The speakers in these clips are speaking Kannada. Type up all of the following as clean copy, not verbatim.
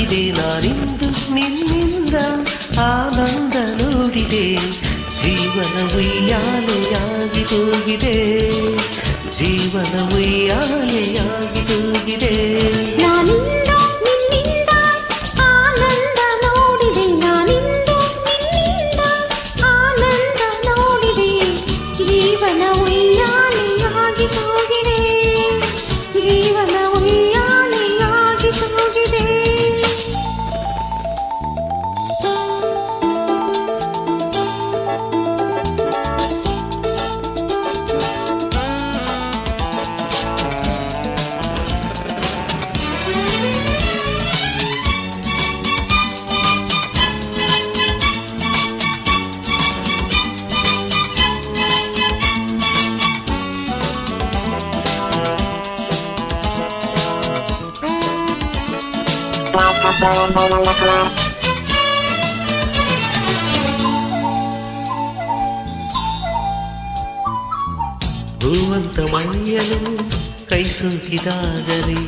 ನೋಡಿದೆ ನಾನಿಂದು ನಿನ್ನಿಂದ ಆನಂದ ನೋಡಿದೆ ಜೀವನ ಉಯ್ಯಾಲೆಯಾಗಿ ಹೋಗಿದೆ ಜೀವನ ಉಯ್ಯಾಲೆಯಾಗಿ ಹೋಗಿದೆ ಹೂವಂತ ಮೈಯಲು ಕೈ ಸೋಕಿದಾಗಲಿ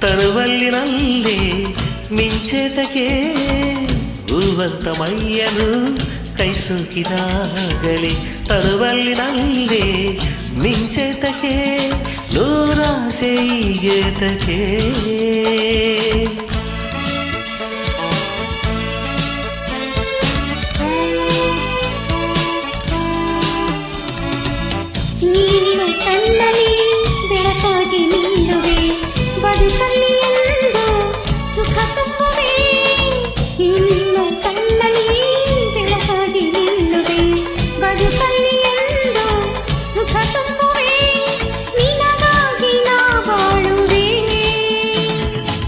ತರುವಲ್ಲಿನಲ್ಲೇ ಮಿಂಚೇತಕ್ಕೆ ಹೂವಂತ ಮೈಯಲು ಕೈ ಸೋಕಿದಾಗಲಿ ತರುವಲ್ಲಿನಲ್ಲೇ ಮಿಂಚೇತಕ್ಕೆ ನೂರಾಸೆ ಈಗೇತಕ್ಕೆ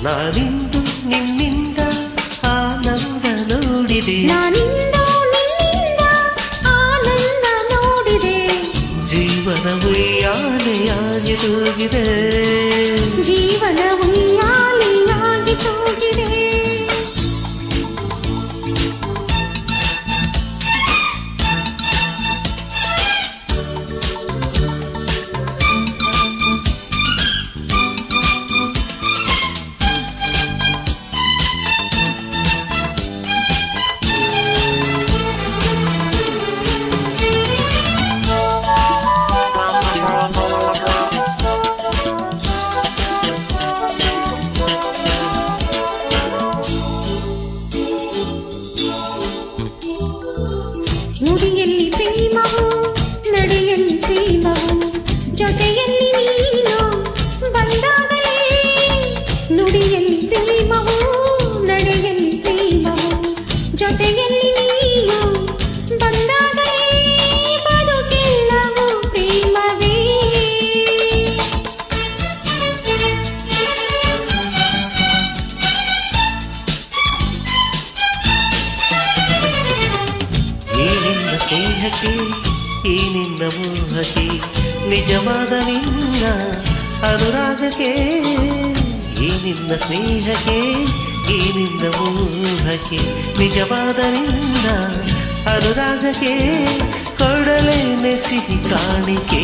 ನಾನಿಂದು ನಿನ್ನಿಂದ ಆನಂದ ನೋಡಿದೆ ಜೀವನ ಉಯ್ಯಾಲೆಯಾಗಿ ಹೋಗಿದೆ ಜೀವನ ಉಯ್ಯಾಲೆಯಾಗಿ ಹೋಗಿದೆ ನುಡಿಯಲ್ಲಿ ಪ್ರೇಮವು ನಡೆಯಲ್ಲಿ ಪ್ರೇಮವು ಜೊತೆಯಲ್ಲಿ ನೀನು ಬಂದಾಗಲೇ ನುಡಿಯಲ್ಲಿ ಪ್ರೇಮವು ನಡೆಯಲ್ಲಿ ಪ್ರೇಮವು ಜೊತೆಯಲ್ಲಿ ನೀನು ಬಂದಾಗಲೇ ಬದುಕೆಲ್ಲವೂ ಪ್ರೇಮವೇ ಸ್ನೇಹಕ್ಕೆ ಈ ನಿನ್ನ ಮೋಹಕ್ಕೆ ನಿಜವಾದ ನಿನ್ನ ಅನುರಾಗಕ್ಕೆ ಈ ನಿನ್ನ ಸ್ನೇಹಕ್ಕೆ ಈ ನಿನ್ನ ಮೋಹಕ್ಕೆ ನಿಜವಾದ ನಿನ್ನ ಅನುರಾಗಕ್ಕೆ ಕೊಡಲೇನೆ ಸಿಹಿ ಕಾಣಿಕೆ